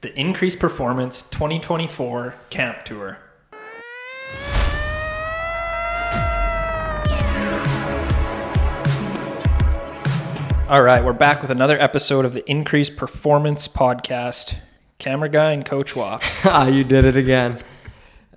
The Increased Performance 2024 Camp Tour. All right, we're back with another episode of the Increased Performance Podcast. Camera guy and Coach Wapps. You did it again.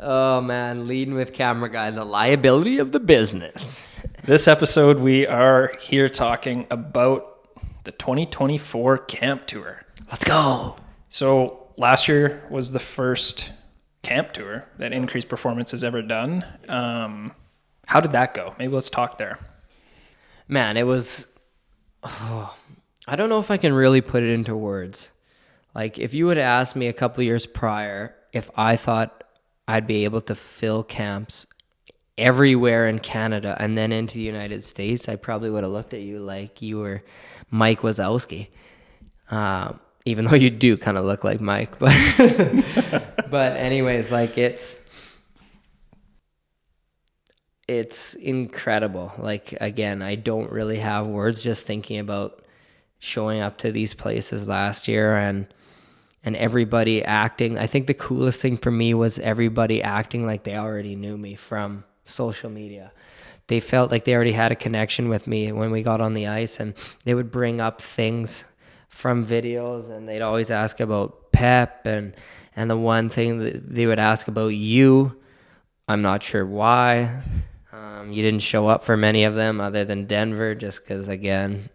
Oh, man, leading with camera guy, the liability of the business. This episode, we are here talking about the 2024 Camp Tour. Let's go. So last year was the first camp tour that Increased Performance has ever done. How did that go? Maybe let's talk there. Man, it was... I don't know if I can really put it into words. Like, if you would have asked me a couple years prior if I thought I'd be able to fill camps everywhere in Canada and then into the United States, I probably would have looked at you like you were Mike Wazowski. Even though you do kind of look like Mike, but but anyways, like it's incredible. Like, again, I don't really have words just thinking about showing up to these places last year and everybody acting. I think the coolest thing for me was everybody acting like they already knew me from social media. They felt like they already had a connection with me when we got on the ice, and they would bring up things from videos, and they'd always ask about Pep, and the one thing that they would ask about you, I'm not sure why. You didn't show up for many of them other than Denver, just because, again,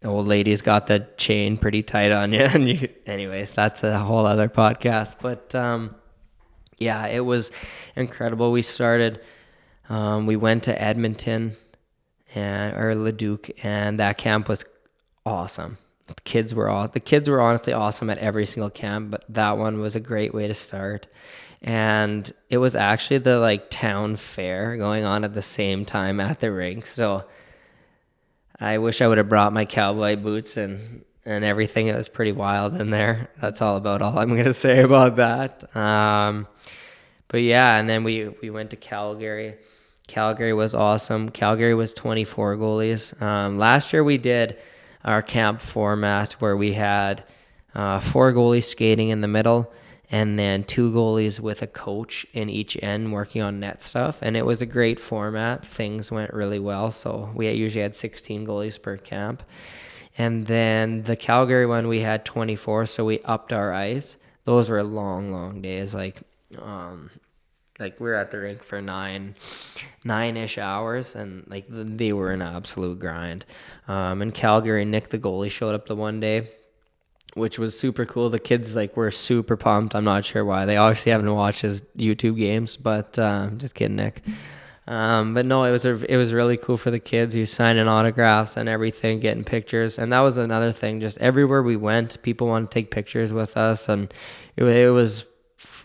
the old lady's got the chain pretty tight on you. And anyways, that's a whole other podcast. But yeah, it was incredible. We started, we went to Edmonton or Leduc, and that camp was awesome. The kids were honestly awesome at every single camp, but that one was a great way to start. And it was actually the town fair going on at the same time at the rink. So I wish I would have brought my cowboy boots and everything. It was pretty wild in there. That's all I'm going to say about that. But yeah, and then we went to Calgary. Calgary was awesome. Calgary was 24 goalies. Last year we did our camp format where we had 4 goalies skating in the middle and then 2 goalies with a coach in each end working on net stuff. And it was a great format. Things went really well. So we usually had 16 goalies per camp. And then the Calgary one, we had 24. So we upped our ice. Those were long, long days. We were at the rink for nine-ish hours, and they were an absolute grind. In Calgary, Nick, the goalie, showed up the one day, which was super cool. The kids were super pumped. I'm not sure why. They obviously haven't watched his YouTube games, but just kidding, Nick. But no, it was really cool for the kids. He was signing autographs and everything, getting pictures, and that was another thing. Just everywhere we went, people wanted to take pictures with us, and it was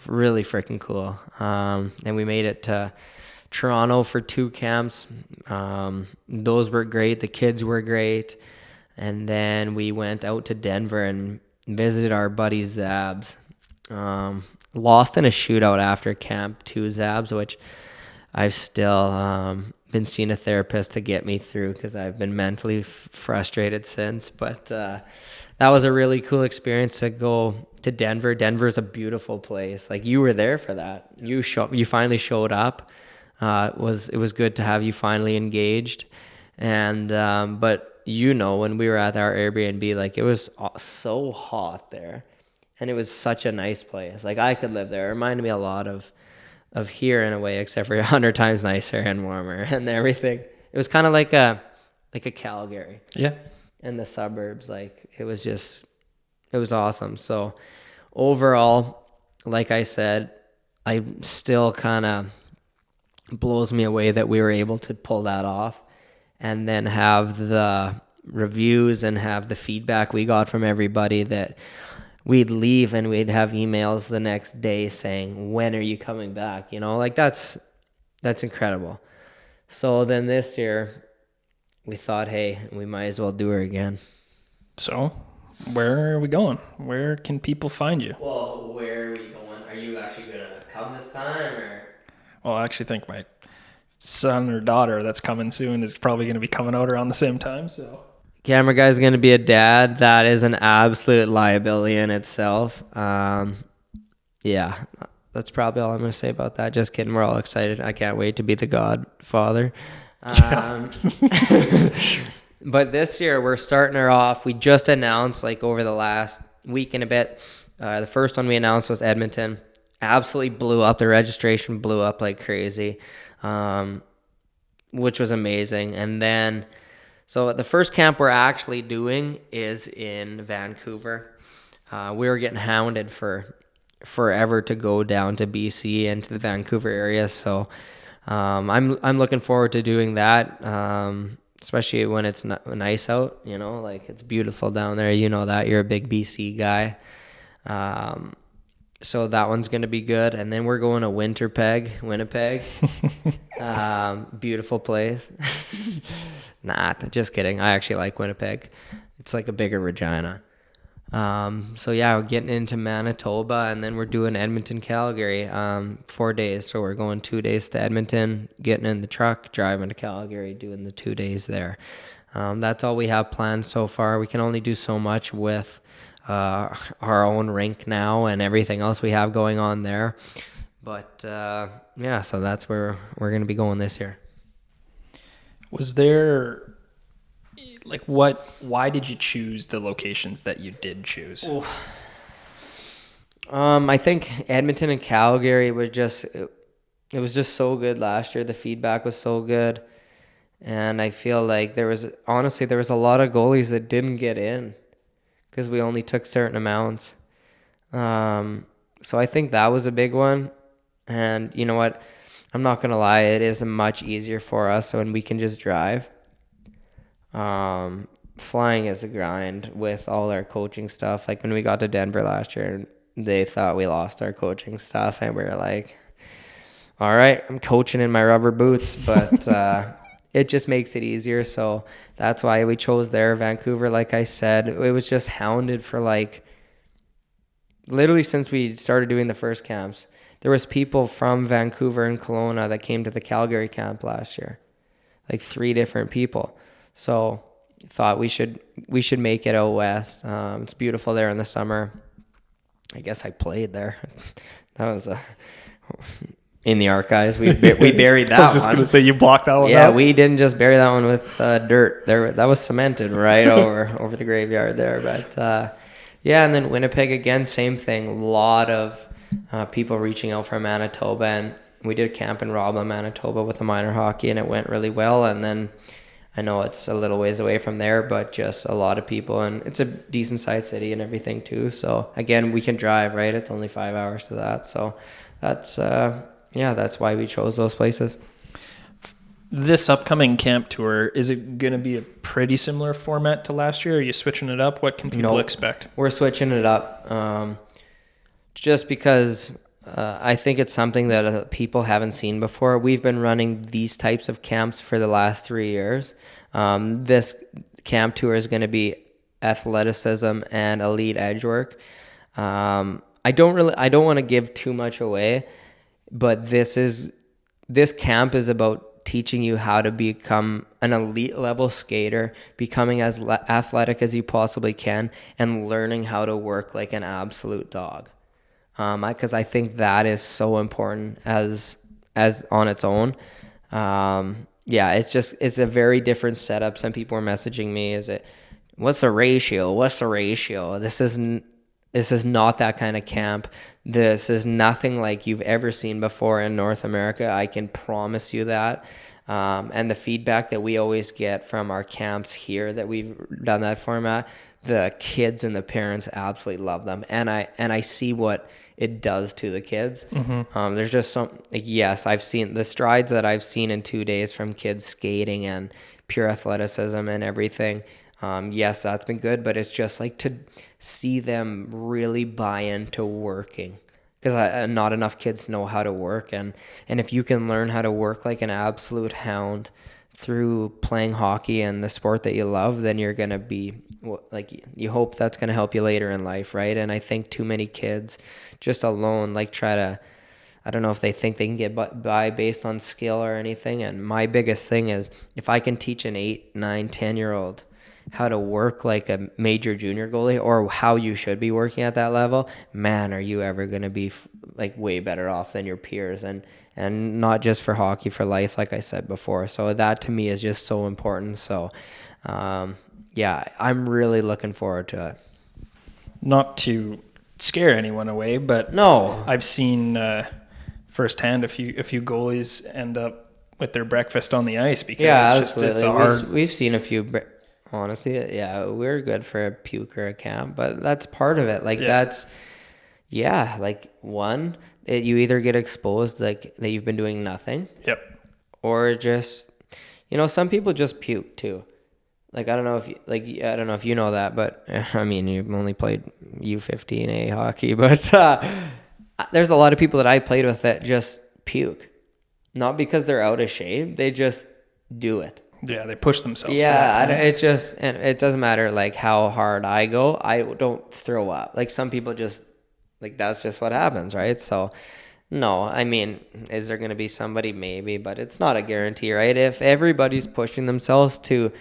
really freaking cool. And we made it to Toronto for 2 camps. Those were great. The kids were great. And then we went out to Denver and visited our buddy Zabs. Lost in a shootout after camp to Zabs, which I've still been seeing a therapist to get me through because I've been mentally frustrated since. But that was a really cool experience to go to Denver. Denver's a beautiful place. You were there for that. You finally showed up. It was good to have you finally engaged. And but when we were at our Airbnb, it was so hot there, and it was such a nice place. I could live there. It reminded me a lot of here in a way, except for 100 times nicer and warmer and everything. It was kind of like a Calgary. Yeah. In the suburbs. It was awesome. So overall, like I said, I still kind of blows me away that we were able to pull that off and then have the reviews and have the feedback we got from everybody that we'd leave and we'd have emails the next day saying, when are you coming back? That's incredible. So then this year we thought, hey, we might as well do her again. So where are we going? Where can people find you? Well, where are we going? Are you actually going to come this time, or? Well, I actually think my son or daughter that's coming soon is probably going to be coming out around the same time. So camera guy's going to be a dad. That is an absolute liability in itself. Yeah, that's probably all I'm going to say about that. Just kidding. We're all excited. I can't wait to be the godfather. But this year we're starting her off. We just announced like over the last week and a bit. The first one we announced was Edmonton. Absolutely blew up. The registration blew up like crazy, which was amazing. And then, so the first camp we're actually doing is in Vancouver. We were getting hounded for forever to go down to BC and to the Vancouver area. So I'm looking forward to doing that, especially when it's nice out. You know, like it's beautiful down there. You know that. You're a big BC guy. So that one's going to be good. And then we're going to Winnipeg. Beautiful place. Nah, just kidding. I actually like Winnipeg. It's like a bigger Regina. So yeah, we're getting into Manitoba, and then we're doing Edmonton, Calgary, 4 days. So we're going 2 days to Edmonton, getting in the truck, driving to Calgary, doing the 2 days there. That's all we have planned so far. We can only do so much with our own rink now and everything else we have going on there. But yeah, so that's where we're going to be going this year. Was there, like, why did you choose the locations that you did choose? I think Edmonton and Calgary was just, it was just so good last year. The feedback was so good. And I feel like there was a lot of goalies that didn't get in because we only took certain amounts. So I think that was a big one. And you know what? I'm not going to lie. It is much easier for us when we can just drive. Flying is a grind with all our coaching stuff. Like when we got to Denver last year, they thought we lost our coaching stuff, and we were like, all right, I'm coaching in my rubber boots, but it just makes it easier. So that's why we chose there. Vancouver, like I said, it was just hounded for like literally since we started doing the first camps. There was people from Vancouver and Kelowna that came to the Calgary camp last year, like 3 different people. So thought we should make it out west. It's beautiful there in the summer. I guess I played there. That was in the archives. We buried that one. I was just going to say you blocked that one Yeah, out. we didn't just bury that one with dirt. That was cemented right over the graveyard there. But yeah, and then Winnipeg again, same thing. A lot of people reaching out from Manitoba, and we did a camp in Roblin, Manitoba with the minor hockey, and it went really well. And then I know it's a little ways away from there, but just a lot of people, and it's a decent sized city and everything too. So again, we can drive, right? It's only 5 hours to that. So that's that's why we chose those places. This upcoming camp tour, is it going to be a pretty similar format to last year? Are you switching it up? What can people expect? We're switching it up just because I think it's something that people haven't seen before. We've been running these types of camps for the last 3 years. This camp tour is going to be athleticism and elite edge work. I don't want to give too much away, but this camp is about teaching you how to become an elite level skater, becoming as athletic as you possibly can, and learning how to work like an absolute dog. Because I think that is so important as on its own. It's a very different setup. Some people are messaging me, what's the ratio? This is not that kind of camp. This is nothing like you've ever seen before in North America. I can promise you that. And the feedback that we always get from our camps here that we've done that format, the kids and the parents absolutely love them. And I see what it does to the kids. Mm-hmm. There's just I've seen the strides that I've seen in 2 days from kids skating and pure athleticism and everything. Yes, that's been good, but it's just like to see them really buy into working, because not enough kids know how to work. And if you can learn how to work like an absolute hound through playing hockey and the sport that you love, then you're going to be like, you hope that's going to help you later in life, right? And I think too many kids just alone I don't know if they think they can get by based on skill or anything. And my biggest thing is, if I can teach an 8, 9, 10-year-old how to work like a major junior goalie, or how you should be working at that level, man, are you ever going to be like way better off than your peers, and not just for hockey, for life, like I said before. So that to me is just so important. So yeah, I'm really looking forward to it. Not to scare anyone away, but No, I've seen firsthand a few goalies end up with their breakfast on the ice because it's a hard. We've seen a few. Honestly, yeah, we're good for a puke or a camp, but that's part of it. Like like one, you either get exposed like that you've been doing nothing. Yep. Or just, some people just puke too. Like I don't know if you know that, but I mean, you've only played U15A hockey, but there's a lot of people that I played with that just puke. Not because they're out of shape, they just do it. Yeah, they push themselves. Yeah, and it doesn't matter like how hard I go, I don't throw up. Like some people just, like that's just what happens, right? So, no, I mean, is there going to be somebody? Maybe, but it's not a guarantee, right? If everybody's pushing themselves to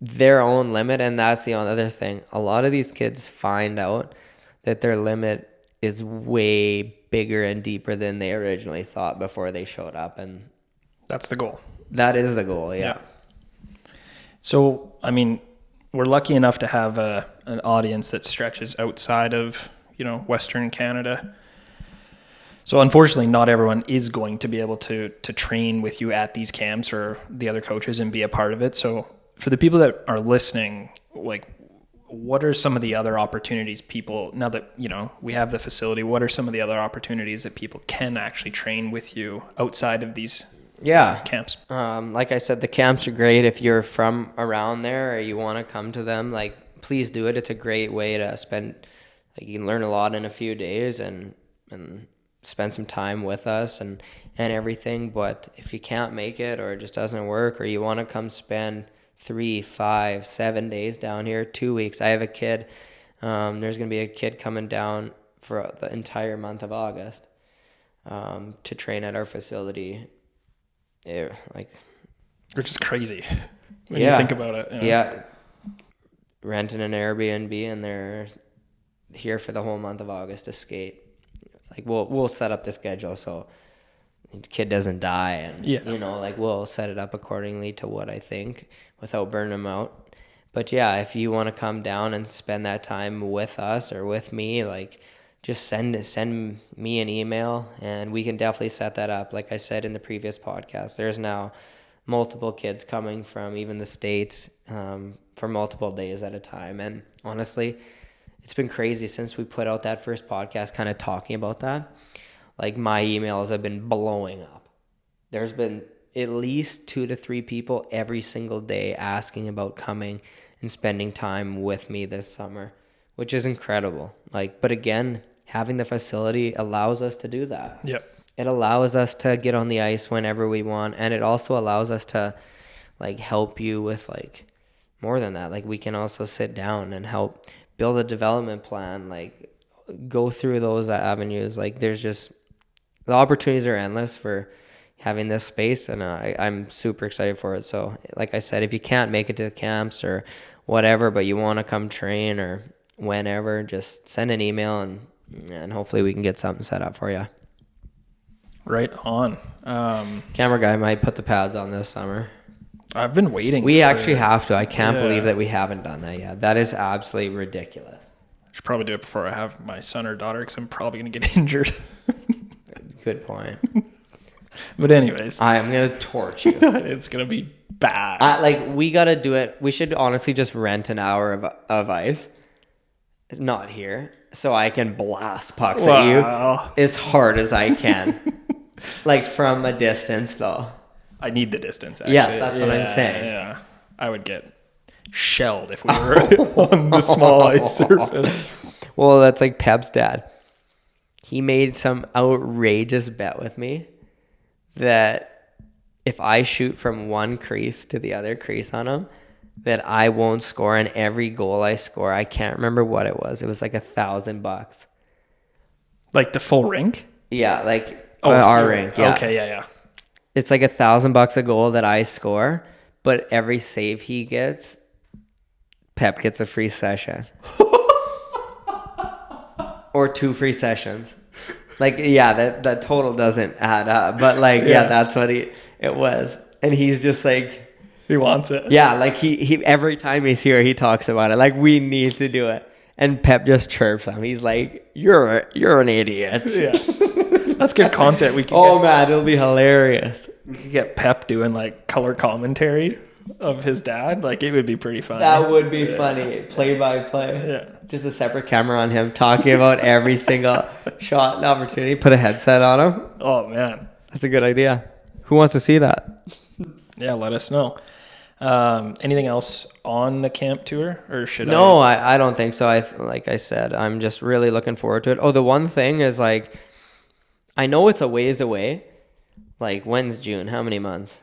their own limit, and that's the other thing, a lot of these kids find out that their limit is way bigger and deeper than they originally thought before they showed up, and that's the goal. That is the goal, yeah. So, I mean, we're lucky enough to have an audience that stretches outside of, Western Canada. So, unfortunately, not everyone is going to be able to train with you at these camps or the other coaches and be a part of it. So, for the people that are listening, like, what are some of the other opportunities people, now that, we have the facility, what are some of the other opportunities that people can actually train with you outside of these camps? Like I said, the camps are great. If you're from around there or you want to come to them, like, please do it. It's a great way to spend, like, you can learn a lot in a few days and spend some time with us and everything. But if you can't make it, or it just doesn't work, or you want to come spend 3, 5, 7 days down here, 2 weeks. I have a kid. There's going to be a kid coming down for the entire month of August to train at our facility. Which is crazy when you think about it. Yeah. Renting an Airbnb, and they're here for the whole month of August to skate. Like we'll set up the schedule so the kid doesn't die, and we'll set it up accordingly to what I think without burning them out. But yeah, if you want to come down and spend that time with us or with me, like, just send me an email and we can definitely set that up. Like I said in the previous podcast, there's now multiple kids coming from even the States for multiple days at a time. And honestly, it's been crazy since we put out that first podcast kind of talking about that. Like, my emails have been blowing up. There's been at least 2 to 3 people every single day asking about coming and spending time with me this summer, which is incredible. Like, but again, having the facility allows us to do that. Yep. It allows us to get on the ice whenever we want, and it also allows us to, like, help you with, like, more than that. Like, we can also sit down and help build a development plan, like, go through those avenues. Like, there's just, the opportunities are endless for having this space, and I'm super excited for it. So, like I said, if you can't make it to the camps or whatever, but you want to come train or whenever, just send an email and hopefully we can get something set up for you. Right on. Camera guy might put the pads on this summer. I've been waiting. We actually have to. I can't believe that we haven't done that yet. That is absolutely ridiculous. I should probably do it before I have my son or daughter, because I'm probably going to get injured. Good point. But anyways. I am going to torch you. It's going to be bad. We got to do it. We should honestly just rent an hour of ice. Not here. So I can blast pucks at you as hard as I can. Like, from a distance, though. I need the distance, actually. Yes, that's what I'm saying. Yeah. I would get shelled if we were on the small ice surface. Well, that's like Pep's dad. He made some outrageous bet with me that if I shoot from one crease to the other crease on him, that I won't score, and every goal I score, I can't remember what it was. It was like $1,000. Like the full rink? Yeah, like our rink. Yeah. Okay, yeah. It's like $1,000 a goal that I score, but every save he gets, Pep gets a free session. Or 2 free sessions. Like, yeah, that total doesn't add up. But like, yeah, that's what it was. And he's just like, he wants it. Yeah, like he every time he's here, he talks about it. Like, we need to do it. And Pep just chirps him. He's like, you're an idiot. Yeah. That's good content. We can man, it'll be hilarious. We could get Pep doing like color commentary of his dad. Like, it would be pretty funny. That would be funny. Play by play. Yeah. Just a separate camera on him talking about every single shot and opportunity. Put a headset on him. Oh, man. That's a good idea. Who wants to see that? Yeah, let us know. Anything else on the camp tour, or should No, I don't think so. Like I said, I'm just really looking forward to it. Oh, the one thing is, like, I know it's a ways away. Like, when's June? How many months?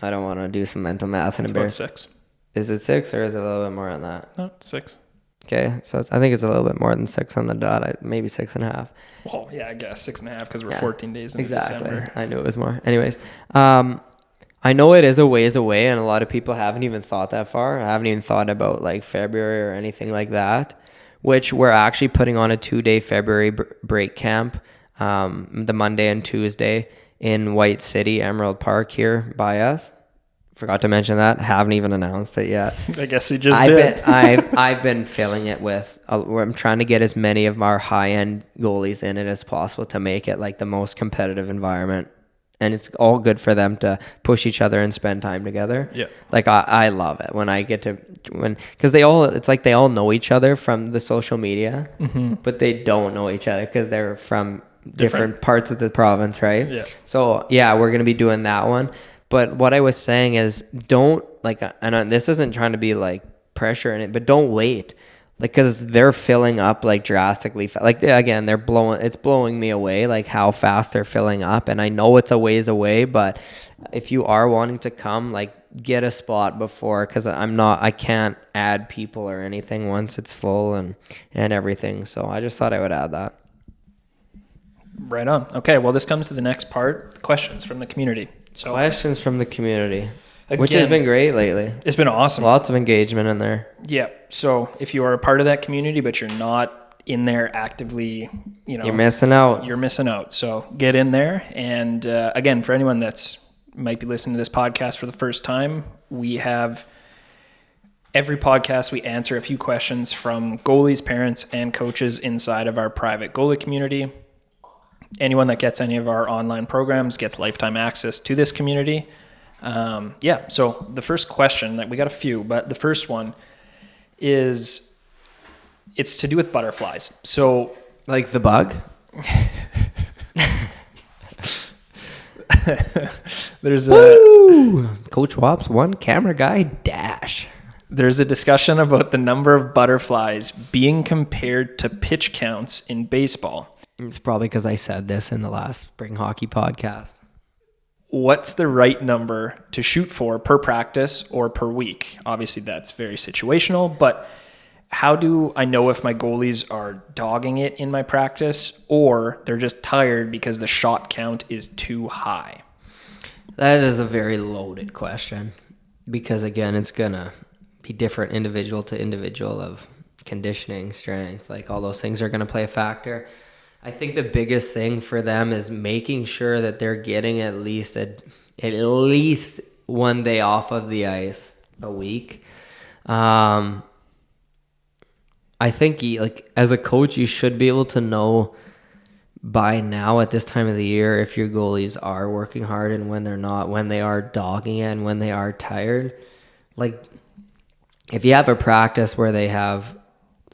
I don't want to do some mental math and It's about 6. Is it 6 or is it a little bit more than that? No, 6. Okay, so I think it's a little bit more than 6 on the dot. Maybe 6.5. Well, yeah, I guess 6.5 because we're 14 days into December. I knew it was more. Anyways, I know it is a ways away, and a lot of people haven't even thought that far. I haven't even thought about like February or anything like that, which we're actually putting on a 2-day February break camp, the Monday and Tuesday in White City, Emerald Park here by us. Forgot to mention that. Haven't even announced it yet. I guess he just did. I've been filling it with. I'm trying to get as many of our high-end goalies in it as possible to make it like the most competitive environment. And it's all good for them to push each other and spend time together. Yeah. Like, I love it when I get to, because it's like they all know each other from the social media, but they don't know each other because they're from different parts of the province, right? Yeah. So, yeah, we're going to be doing that one. But what I was saying is, don't, like, and this isn't trying to be like pressure in it, but don't wait. Like, because they're filling up like drastically. Like, again, it's blowing me away, like how fast they're filling up. And I know it's a ways away, but if you are wanting to come, like, get a spot before, because I can't add people or anything once it's full and everything. So I just thought I would add that. Right on. Okay, well, this comes to the next part, questions from the community. So questions from the community. Again, which has been great lately. It's been awesome. Lots of engagement in there. Yeah. So if you are a part of that community, but you're not in there actively, you're missing out. You're missing out. So get in there. And again, for anyone that's might be listening to this podcast for the first time, we have every podcast we answer a few questions from goalies, parents, and coaches inside of our private goalie community. Anyone that gets any of our online programs gets lifetime access to this community. So the first question, that we got a few, but the first one is, it's to do with butterflies. So, like the bug? There's Coach Wapps, one camera guy dash. There's a discussion about the number of butterflies being compared to pitch counts in baseball. It's probably because I said this in the last spring hockey podcast. What's the right number to shoot for per practice or per week? Obviously, that's very situational, but how do I know if my goalies are dogging it in my practice or they're just tired because the shot count is too high? That is a very loaded question because, again, it's going to be different individual to individual of conditioning, strength, like all those things are going to play a factor. I think the biggest thing for them is making sure that they're getting at least one day off of the ice a week. I think like as a coach, you should be able to know by now at this time of the year if your goalies are working hard and when they're not, when they are dogging it and when they are tired. Like, if you have a practice where they have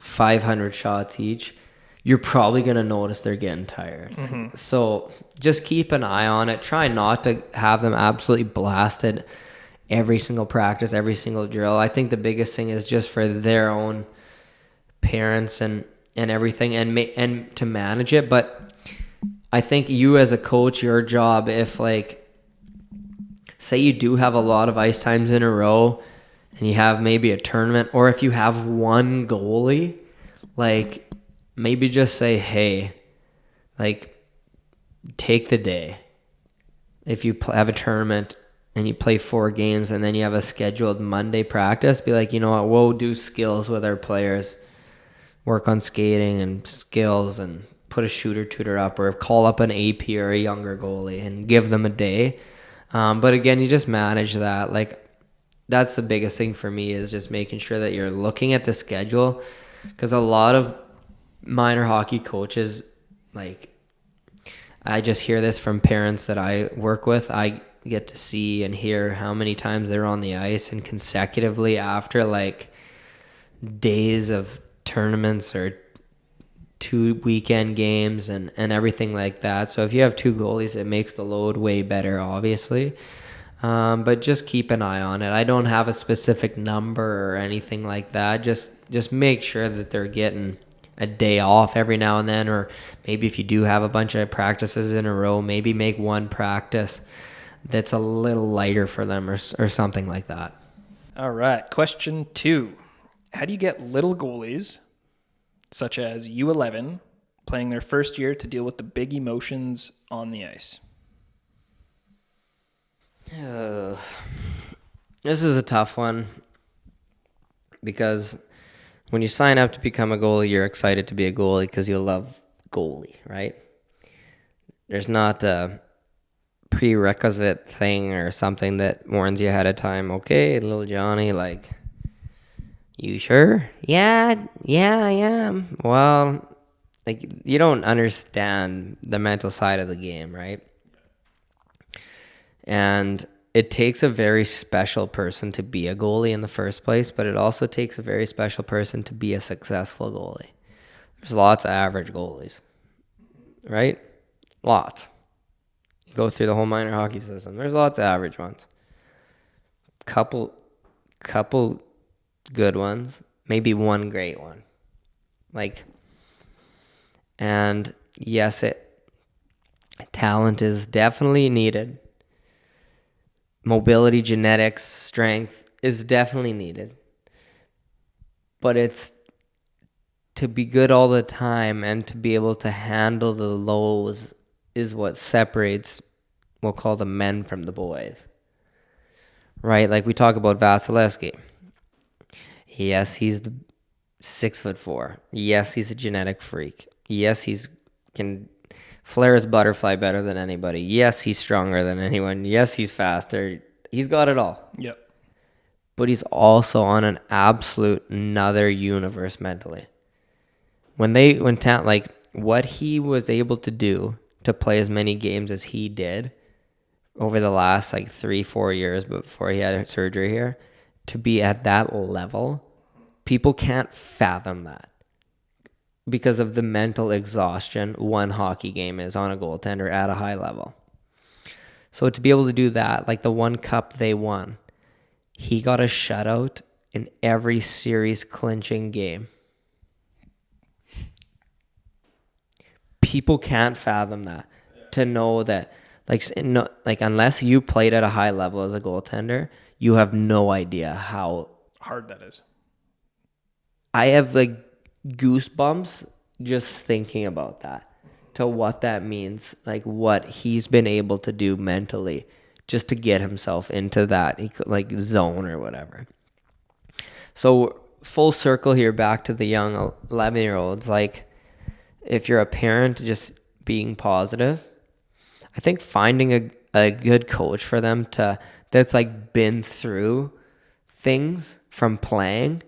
500 shots each, you're probably going to notice they're getting tired. Mm-hmm. So just keep an eye on it. Try not to have them absolutely blasted every single practice, every single drill. I think the biggest thing is just for their own parents and everything and to manage it. But I think you as a coach, your job, if like, say you do have a lot of ice times in a row and you have maybe a tournament, or if you have one goalie, like, maybe just say, hey, like, take the day. If you have a tournament, and you play 4 games and then you have a scheduled Monday practice, be like, you know what, we'll do skills with our players, work on skating and skills, and put a shooter tutor up, or call up an AP or a younger goalie and give them a day. But again, you just manage that. Like, that's the biggest thing for me, is just making sure that you're looking at the schedule, because a lot of minor hockey coaches, like, I just hear this from parents that I work with. I get to see and hear how many times they're on the ice and consecutively after like days of tournaments or 2 weekend games and everything like that. So if you have 2 goalies, it makes the load way better, obviously. But just keep an eye on it. I don't have a specific number or anything like that. Just make sure that they're getting a day off every now and then, or maybe if you do have a bunch of practices in a row, maybe make one practice that's a little lighter for them, or something like that. All right. Question 2. How do you get little goalies, such as U11, playing their first year to deal with the big emotions on the ice? This is a tough one, because when you sign up to become a goalie, you're excited to be a goalie because you love goalie, right? There's not a prerequisite thing or something that warns you ahead of time. Okay, little Johnny, like, you sure? Yeah, I am. Well, like, you don't understand the mental side of the game, right? And it takes a very special person to be a goalie in the first place, but it also takes a very special person to be a successful goalie. There's lots of average goalies, right? Lots. You go through the whole minor hockey system. There's lots of average ones. Couple good ones, maybe one great one. Like, and yes, talent is definitely needed. Mobility, genetics, strength is definitely needed. But it's to be good all the time and to be able to handle the lows is what separates, we'll call the men from the boys. Right? Like we talk about Vasilevsky. Yes, he's the 6'4". Yes, he's a genetic freak. Yes, can flare his butterfly better than anybody. Yes, he's stronger than anyone. Yes, he's faster. He's got it all. Yep. But he's also on an absolute another universe mentally. Like what he was able to do to play as many games as he did over the last like 3-4 years before he had surgery here, to be at that level, people can't fathom that. Because of the mental exhaustion one hockey game is on a goaltender at a high level. So to be able to do that, like the one cup they won, he got a shutout in every series clinching game. People can't fathom that. To know that, like unless you played at a high level as a goaltender, you have no idea how hard that is. I have like goosebumps just thinking about that, to what that means, like what he's been able to do mentally just to get himself into that like zone or whatever. So full circle here, back to the young 11-year-olds, like if you're a parent, just being positive. I think finding a good coach for them that's like been through things from playing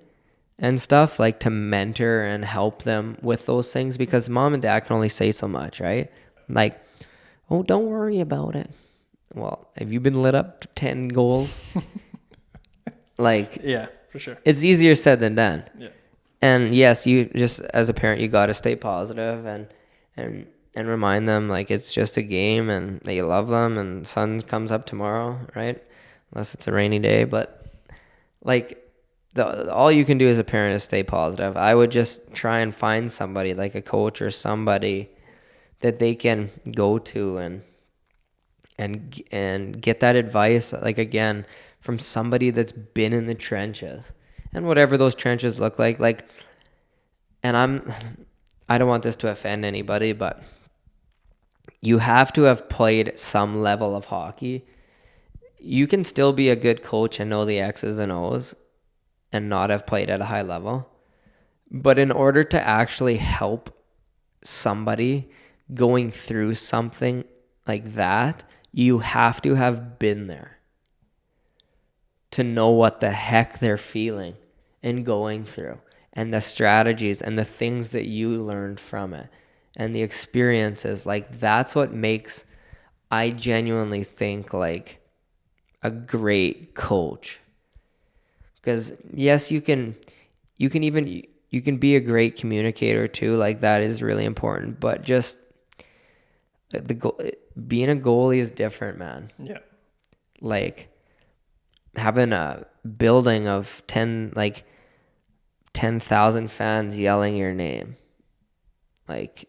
and stuff, like to mentor and help them with those things, because mom and dad can only say so much, right? Like, oh, don't worry about it. Well, have you been lit up to 10 goals? Like, yeah, for sure. It's easier said than done. Yeah. And yes, you just, as a parent, you got to stay positive and remind them like it's just a game and that you love them, and sun comes up tomorrow, right? Unless it's a rainy day, but like, all you can do as a parent is stay positive. I would just try and find somebody, like a coach or somebody that they can go to and get that advice, like, again, from somebody that's been in the trenches, and whatever those trenches look like. Like, and I don't want this to offend anybody, but you have to have played some level of hockey you can still be a good coach and know the X's and O's and not have played at a high level. But in order to actually help somebody going through something like that, you have to have been there to know what the heck they're feeling and going through, and the strategies and the things that you learned from it and the experiences. Like, that's what makes, I genuinely think, like, a great coach. Because yes, you can be a great communicator too. Like, that is really important. But just being a goalie is different, man. Yeah. Like, having a building of 10,000 fans yelling your name, like,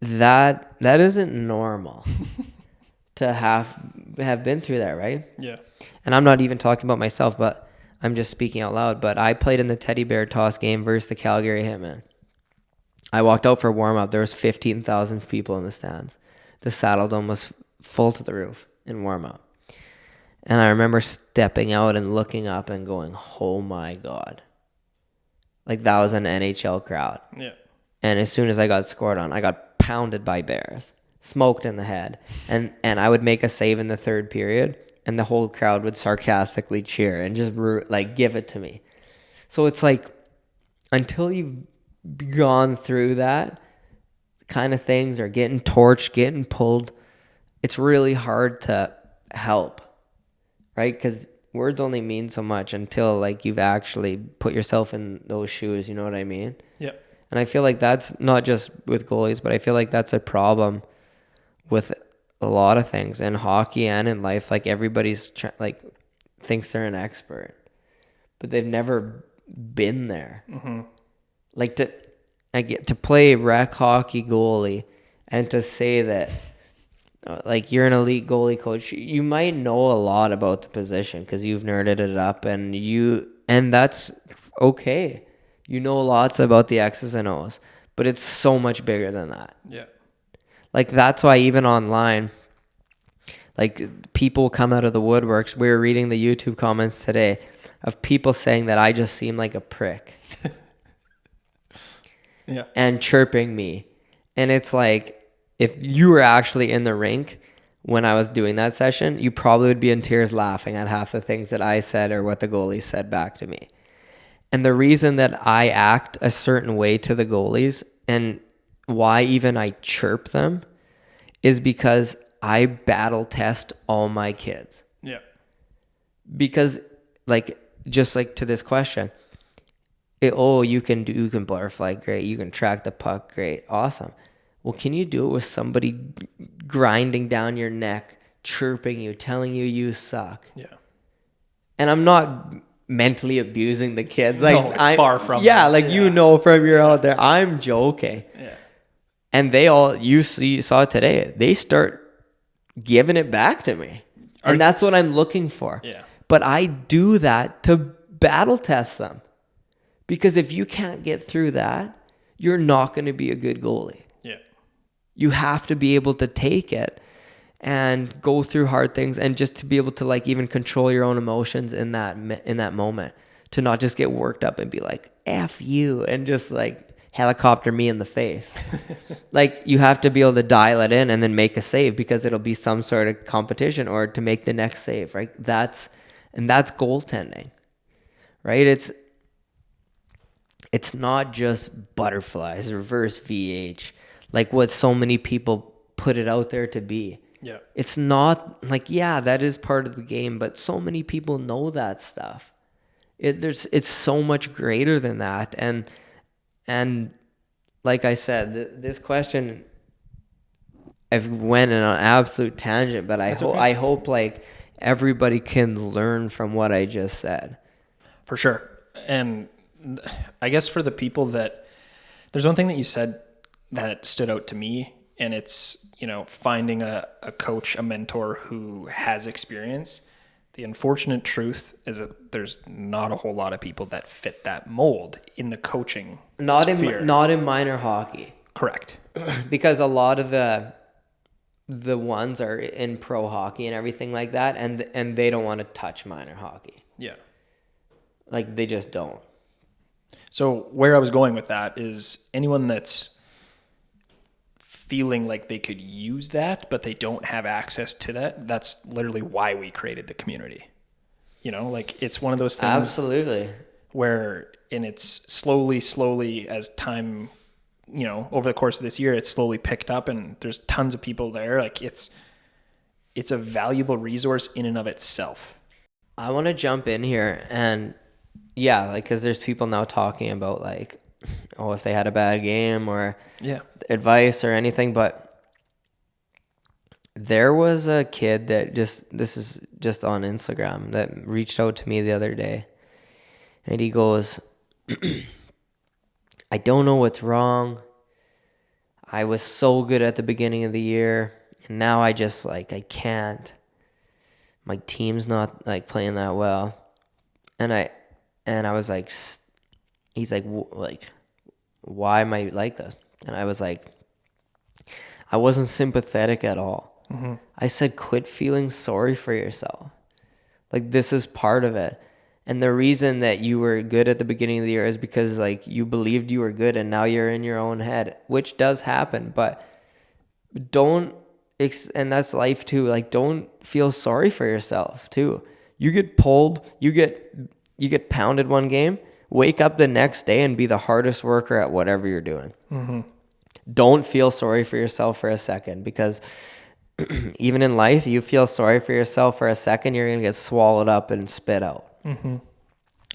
that isn't normal to have been through that, right? Yeah. And I'm not even talking about myself, but I'm just speaking out loud. But I played in the teddy bear toss game versus the Calgary Hitmen. I walked out for warm up. There was 15,000 people in the stands. The Saddle Dome was full to the roof in warm up. And I remember stepping out and looking up and going, oh my God. Like, that was an NHL crowd. Yeah. And as soon as I got scored on, I got pounded by bears, smoked in the head. And I would make a save in the third period, and the whole crowd would sarcastically cheer and just like give it to me. So it's like, until you've gone through that kind of things, or getting torched, getting pulled, it's really hard to help, right? Because words only mean so much until, like, you've actually put yourself in those shoes. You know what I mean? Yeah. And I feel like that's not just with goalies, but I feel like that's a problem with a lot of things in hockey and in life. Like, everybody's thinks they're an expert, but they've never been there. Mm-hmm. Like, to play rec hockey goalie and to say that, like, you're an elite goalie coach, you might know a lot about the position because you've nerded it up, and that's okay. You know lots about the X's and O's, but it's so much bigger than that. Yeah. Like, that's why even online, like, people come out of the woodworks. We were reading the YouTube comments today of people saying that I just seem like a prick. Yeah. And chirping me. And it's like, if you were actually in the rink when I was doing that session, you probably would be in tears laughing at half the things that I said or what the goalie said back to me. And the reason that I act a certain way to the goalies, and why even I chirp them, is because I battle test all my kids. Yeah. Because, like, just like to this question, you can butterfly, great. You can track the puck, great, awesome. Well, can you do it with somebody grinding down your neck, chirping you, telling you suck? Yeah. And I'm not mentally abusing the kids. Like, no, it's far from yeah, that. like, you know, from you're out there, I'm joking. Yeah. And they all, you saw today, they start giving it back to me. And that's what I'm looking for. Yeah. But I do that to battle test them. Because if you can't get through that, you're not going to be a good goalie. Yeah. You have to be able to take it and go through hard things, and just to be able to, like, even control your own emotions in that moment, to not just get worked up and be like, F you, and just, like, helicopter me in the face. Like, you have to be able to dial it in and then make a save, because it'll be some sort of competition, or to make the next save, right? That's goaltending, right? It's not just butterflies, reverse VH, like what so many people put it out there to be. Yeah. It's not like, yeah, that is part of the game, but so many people know that stuff. It's so much greater than that. And like I said, this question, I've went in an absolute tangent, but I hope like everybody can learn from what I just said. For sure. And I guess for the people that, there's one thing that you said that stood out to me, and it's, you know, finding a coach, a mentor who has experience. The unfortunate truth is that there's not a whole lot of people that fit that mold in the coaching sphere. Not in minor hockey. Correct. Because a lot of the the ones are in pro hockey and everything like that, and they don't want to touch minor hockey. Yeah. Like, they just don't. So where I was going with that is anyone that's feeling like they could use that, but they don't have access to that, that's literally why we created the community. Like, it's one of those things. Absolutely. Where, and it's slowly as time, over the course of this year, it's slowly picked up, and there's tons of people there. Like, it's a valuable resource in and of itself. I want to jump in here, and yeah, like, because there's people now talking about, like, oh, if they had a bad game or advice or anything, but there was a kid that this is just on Instagram, that reached out to me the other day, and he goes, I don't know what's wrong. I was so good at the beginning of the year, and now I just, like, I can't. My team's not, like, playing that well. And I was like, he's like, why am I like this? And I was like, I wasn't sympathetic at all. Mm-hmm. I said, quit feeling sorry for yourself. Like, this is part of it. And the reason that you were good at the beginning of the year is because, like, you believed you were good, and now you're in your own head, which does happen. But don't, and that's life too. Like, don't feel sorry for yourself too. You get pulled, you get pounded one game, wake up the next day and be the hardest worker at whatever you're doing. Mm-hmm. Don't feel sorry for yourself for a second, because even in life, you feel sorry for yourself for a second, you're going to get swallowed up and spit out. Mm-hmm.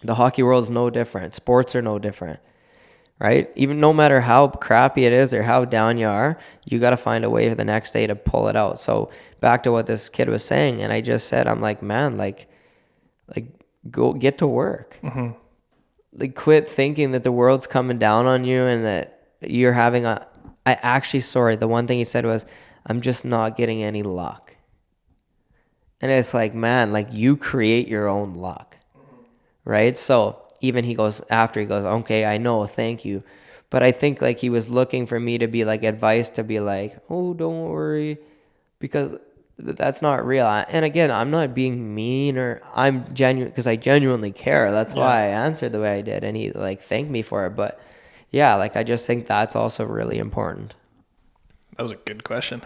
The hockey world is no different. Sports are no different, right? Even no matter how crappy it is or how down you are, you got to find a way for the next day to pull it out. So back to what this kid was saying, and I just said, I'm like, man, like go get to work. Mm-hmm. Like, quit thinking that the world's coming down on you and that you're having the one thing he said was, I'm just not getting any luck. And it's like, man, like, you create your own luck, right? So even he goes, okay, I know, thank you. But I think, like, he was looking for me to be, like, advice to be like, oh, don't worry, because that's not real. And again, I'm not being mean, or I'm genuine, because I genuinely care. That's why I answered the way I did, and he, like, thanked me for it. But yeah, like, I just think that's also really important. That was a good question.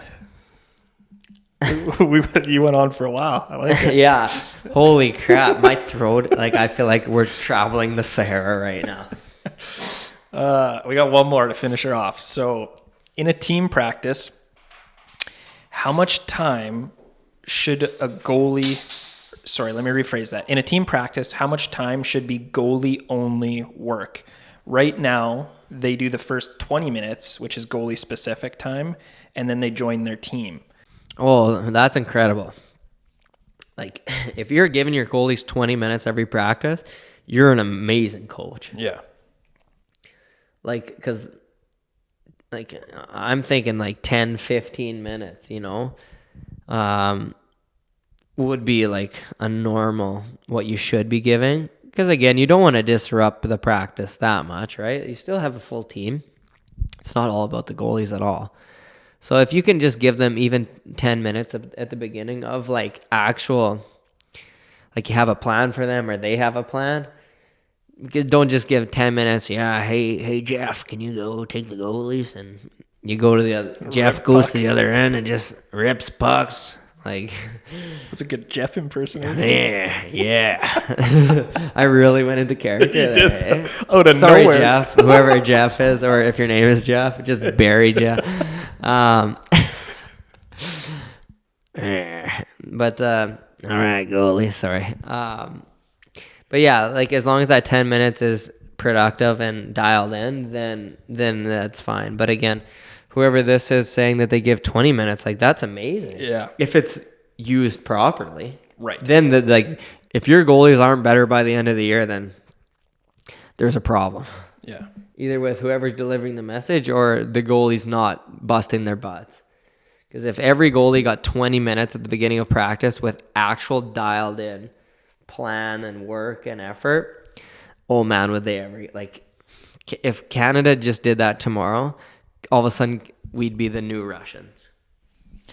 You went on for a while. I like it. Yeah. Holy crap. My throat, like, I feel like we're traveling the Sahara right now. We got one more to finish her off. So, in a team practice, how much time should a goalie... Sorry, let me rephrase that. In a team practice, how much time should be goalie-only work? Right now, they do the first 20 minutes, which is goalie-specific time, and then they join their team. Oh, that's incredible. Like, if you're giving your goalies 20 minutes every practice, you're an amazing coach. Yeah. Like, because, like, I'm thinking, like, 10, 15 minutes, would be, like, a normal, what you should be giving. Because, again, you don't want to disrupt the practice that much, right? You still have a full team. It's not all about the goalies at all. So if you can just give them even 10 minutes at the beginning of, like, actual, like, you have a plan for them or they have a plan, don't just give 10 minutes. Yeah, hey Jeff, can you go take the goalies? And you go to the other, Jeff goes to the other end and just rips pucks. Like, that's a good Jeff impersonation. Yeah. I really went into character. You did. Eh? Out of Sorry, nowhere. Jeff, whoever Jeff is, or if your name is Jeff, just bury Jeff. But all right, goalie. Sorry. But yeah, like, as long as that 10 minutes is productive and dialed in, then that's fine. But again, whoever this is saying that they give 20 minutes, like, that's amazing. Yeah. If it's used properly. Right. Then, if your goalies aren't better by the end of the year, then there's a problem. Yeah. Either with whoever's delivering the message or the goalie's not busting their butts. Because if every goalie got 20 minutes at the beginning of practice with actual dialed in plan and work and effort, oh man, would they ever, like, if Canada just did that tomorrow, all of a sudden we'd be the new Russians.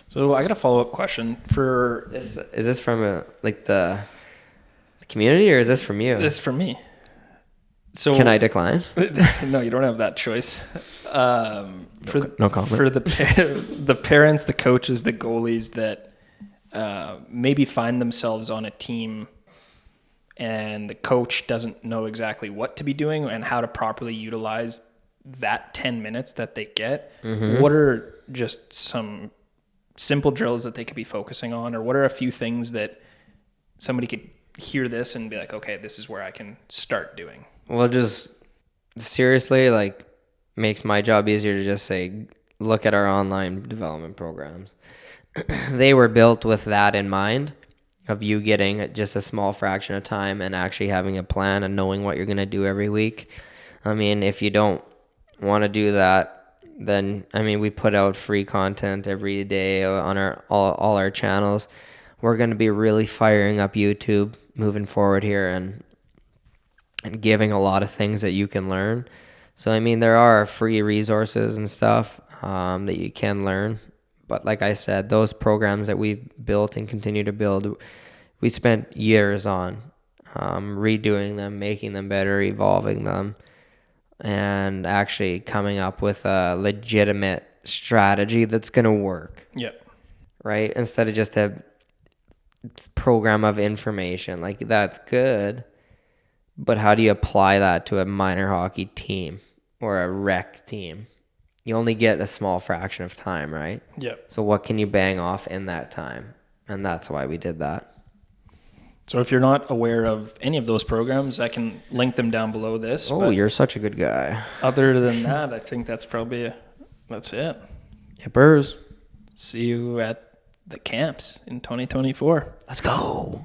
So I got a follow-up question for Is this from the community, or is this from you? this for me. So Can I decline? No, you don't have that choice. No comment. For the parents, the coaches, the goalies that maybe find themselves on a team and the coach doesn't know exactly what to be doing and how to properly utilize that 10 minutes that they get, what are just some simple drills that they could be focusing on, or what are a few things that somebody could hear this and be like, okay, this is where I can start doing? Well, just seriously, like, makes my job easier to just say, look at our online development programs. They were built with that in mind, of you getting just a small fraction of time and actually having a plan and knowing what you're going to do every week. I mean, if you don't want to do that, then, I mean, we put out free content every day on all our channels. We're going to be really firing up YouTube moving forward here and giving a lot of things that you can learn. So, I mean, there are free resources and stuff that you can learn. But like I said, those programs that we've built and continue to build, we spent years on redoing them, making them better, evolving them, and actually coming up with a legitimate strategy that's going to work. Yep. Right? Instead of just a program of information. Like, that's good, but how do you apply that to a minor hockey team or a rec team? You only get a small fraction of time, right? Yep. So what can you bang off in that time? And that's why we did that. So if you're not aware of any of those programs, I can link them down below this. Oh, you're such a good guy. Other than that, I think that's it. Yippers. See you at the camps in 2024. Let's go.